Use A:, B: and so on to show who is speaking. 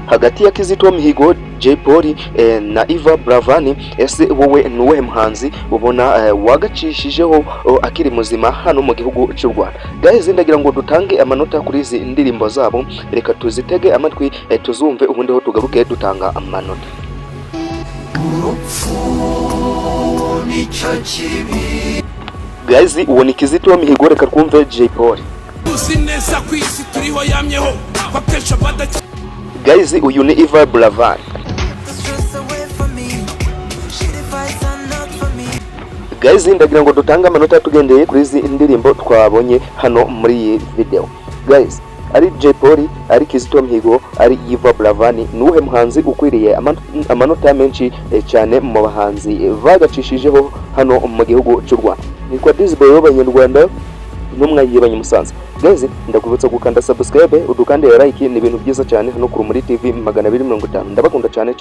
A: hagati ya Kizito Mihigo, Jay Polly na Bravan. Ese wowe nuwe muhanzi ubona wagacishijeho akiri muzima hano mu gihugu cy'u Rwanda? Guys, ndagira ngo dutange amanota kuri izi ndirimbo zabo, reka tuzitege amatwi tuzumve ubundi ho tugaruke dutanga amanota. Guys, uwo ni Kizito Mihigo, reka twumve Jay Polly. Guys, uyu ni Bravan. Guys, ndagira ngo dutanga amanota tugendeye kuri izi indirimbo twabonye hano muri iyi video. Guys, ari Jay Polly, ari Kizito Mihigo, ari Bravan, nuwe muhanzi ukwiriye amanota menshi cyane mu bahanzi bagacishijeho hano mu gihugu cy'u Rwanda? Ni kwa Disboy y'Abanyarwanda n'umwagiye Musanze. Guys, ndakubutsa gukanda subscribe, udukande like, ni ibintu byiza cyane hano kuri muri TV 250. Ndabakunda cyane.